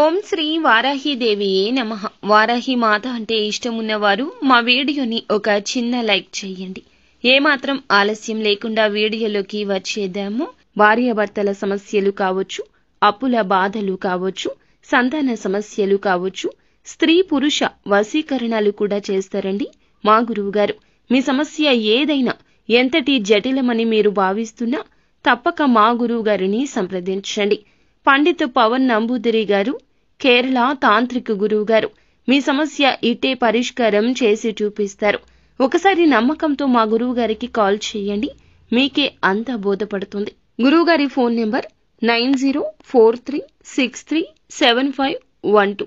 ఓం శ్రీ వారాహిదేవియే నమః. వారాహి మాత అంటే ఇష్టమున్నవారు మా వీడియోని ఒక చిన్న లైక్ చేయండి. ఏమాత్రం ఆలస్యం లేకుండా వీడియోలోకి వచ్చేద్దాము. భార్యాభర్తల సమస్యలు కావచ్చు, అప్పుల బాధలు కావచ్చు, సంతాన సమస్యలు కావచ్చు, స్త్రీ పురుష వశీకరణాలు కూడా చేస్తారండి మా గురువుగారు. మీ సమస్య ఏదైనా ఎంతటి జటిలమని మీరు భావిస్తున్నా తప్పక మా గురువుగారిని సంప్రదించండి. పండిత్ పవన్ నంబూదిరి గారు, కేరళ తాంత్రిక గురువు గారు మీ సమస్య ఇట్టే పరిష్కారం చేసి చూపిస్తారు. ఒకసారి నమ్మకంతో మా గురువు గారికి కాల్ చేయండి, మీకే అంతా బోధపడుతుంది. గురువుగారి ఫోన్ నెంబర్ 9043637512.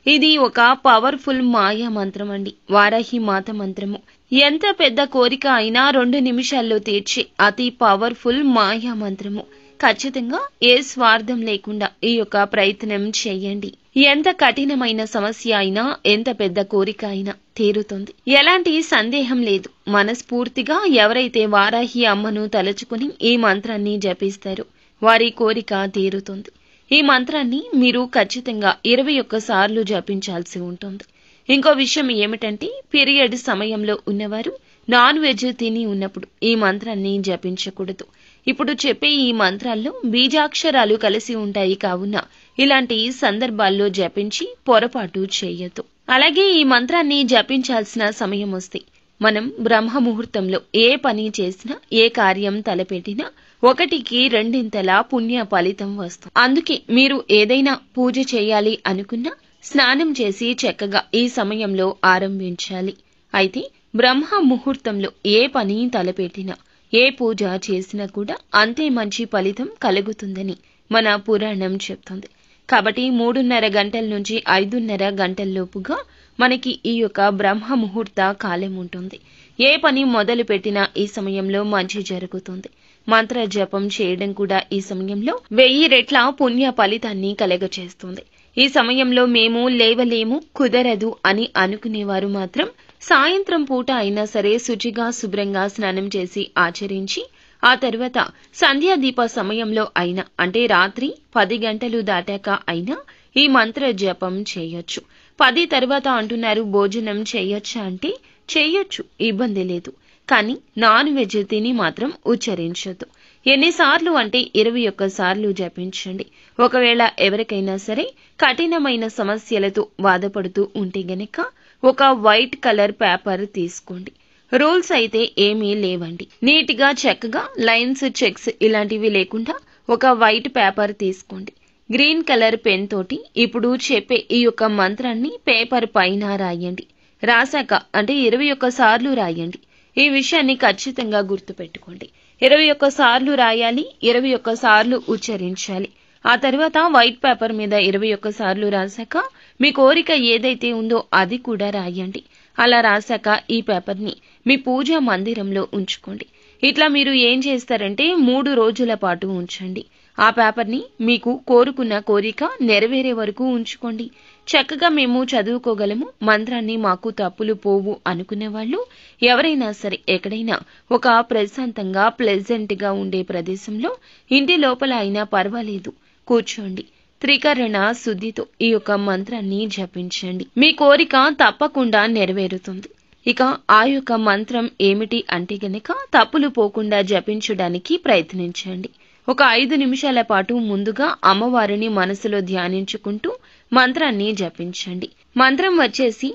ఇది ఒక పవర్ఫుల్ మాయా మంత్రం అండి, వారాహి మాత మంత్రము. ఎంత పెద్ద కోరిక అయినా 2 నిమిషాల్లో తీర్చే అతి పవర్ఫుల్ మాయా మంత్రము. ఖచ్చితంగా ఏ స్వార్థం లేకుండా ఈ యొక్క ప్రయత్నం చేయండి. ఎంత కఠినమైన సమస్య అయినా, ఎంత పెద్ద కోరిక అయినా తీరుతుంది. ఎలాంటి సందేహం లేదు. మనస్ఫూర్తిగా ఎవరైతే వారాహి అమ్మను తలుచుకుని ఈ మంత్రాన్ని జపిస్తారో వారి కోరిక తీరుతుంది. ఈ మంత్రాన్ని మీరు ఖచ్చితంగా 21 సార్లు జపించాల్సి ఉంటుంది. ఇంకో విషయం ఏమిటంటే, పీరియడ్ సమయంలో ఉన్నవారు నాన్ వెజ్ తిని ఉన్నప్పుడు ఈ మంత్రాన్ని జపించకూడదు. ఇప్పుడు చెప్పే ఈ మంత్రాల్లో బీజాక్షరాలు కలిసి ఉంటాయి కావున ఇలాంటి సందర్భాల్లో జపించి పొరపాటు చేయొద్దు. అలాగే ఈ మంత్రాన్ని జపించాల్సిన సమయం వస్తే మనం బ్రహ్మ ముహూర్తంలో ఏ పని చేసినా, ఏ కార్యం తలపెట్టినా 1కి 2 పుణ్య ఫలితం వస్తుంది. అందుకే మీరు ఏదైనా పూజ చేయాలి అనుకున్నా స్నానం చేసి చక్కగా ఈ సమయంలో ఆరంభించాలి. అయితే బ్రహ్మ ముహూర్తంలో ఏ పని తలపెట్టినా, ఏ పూజ చేసినా కూడా అంతే మంచి ఫలితం కలుగుతుందని మన పురాణం చెప్తుంది. కాబట్టి 3:30 గంటల నుంచి 5:30 గంటల్లోపుగా మనకి ఈ యొక్క బ్రహ్మ ముహూర్త కాలం ఉంటుంది. ఏ పని మొదలు పెట్టినా ఈ సమయంలో మంచి జరుగుతుంది. మంత్ర జపం చేయడం కూడా ఈ సమయంలో 1000 రెట్ల పుణ్య ఫలితాన్ని కలగచేస్తుంది. ఈ సమయంలో మేము లేవలేము, కుదరదు అని అనుకునేవారు మాత్రం సాయంత్రం పూట అయినా సరే శుచిగా శుభ్రంగా స్నానం చేసి ఆచరించి ఆ తర్వాత సంధ్యాదీప సమయంలో అయినా, అంటే రాత్రి 10 గంటలు దాటాక అయినా ఈ మంత్ర జపం చేయొచ్చు. 10 తర్వాత అంటున్నారు భోజనం చేయొచ్చా అంటే చేయొచ్చు, ఇబ్బంది లేదు. కానీ నాన్ వెజ్ తిని మాత్రం ఉచ్చరించొద్దు. ఎన్నిసార్లు అంటే 21 సార్లు జపించండి. ఒకవేళ ఎవరికైనా సరే కఠినమైన సమస్యలతో బాధపడుతూ ఉంటే గనక ఒక వైట్ కలర్ పేపర్ తీసుకోండి. రూల్స్ అయితే ఏమీ లేవండి. నీట్ గా చక్కగా లైన్స్, చెక్స్ ఇలాంటివి లేకుండా ఒక వైట్ పేపర్ తీసుకోండి. గ్రీన్ కలర్ పెన్ తోటి ఇప్పుడు చెప్పే ఈ యొక్క మంత్రాన్ని పేపర్ పైన రాయండి. రాశాక అంటే 21 సార్లు రాయండి. ఈ విషయాన్ని ఖచ్చితంగా గుర్తుపెట్టుకోండి. 21 సార్లు రాయాలి, 21 సార్లు ఉచ్చరించాలి. ఆ తర్వాత వైట్ పేపర్ మీద 21 సార్లు రాశాక మీ కోరిక ఏదైతే ఉందో అది కూడా రాయండి. అలా రాశాక ఈ పేపర్ని మీ పూజా మందిరంలో ఉంచుకోండి. ఇట్లా మీరు ఏం చేస్తారంటే 3 రోజుల పాటు ఉంచండి. ఆ పేపర్ని మీకు కోరుకున్న కోరిక నెరవేరే వరకు ఉంచుకోండి. చక్కగా మేము చదువుకోగలము, మంత్రాన్ని మాకు తప్పులు పోవు అనుకునే వాళ్ళు ఎవరైనా సరే ఎక్కడైనా ఒక ప్రశాంతంగా ప్లెజెంట్ గా ఉండే ప్రదేశంలో ఇంటి లోపల అయినా పర్వాలేదు కూర్చోండి. త్రికరణ శుద్ధితో ఈ యొక్క మంత్రాన్ని జపించండి. మీ కోరిక తప్పకుండా నెరవేరుతుంది. ఇక ఆ యొక్క మంత్రం ఏమిటి అంటే గనక తప్పులు పోకుండా జపించడానికి ప్రయత్నించండి. ఒక 5 నిమిషాల పాటు ముందుగా అమ్మవారిని మనసులో ధ్యానించుకుంటూ మంత్రాన్ని జపించండి. మంత్రం వచ్చేసి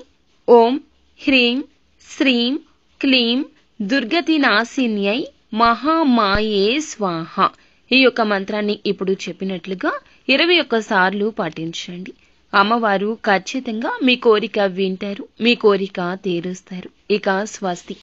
ఓం హ్రీం శ్రీం క్లీం దుర్గతి నాశిన్యై మహామాయే స్వాహ. ఈ యొక్క మంత్రాన్ని ఇప్పుడు చెప్పినట్లుగా 21 సార్లు పాటించండి. అమ్మవారు ఖచ్చితంగా మీ కోరిక వింటారు, మీ కోరిక తీరుస్తారు. ఇక స్వస్తి.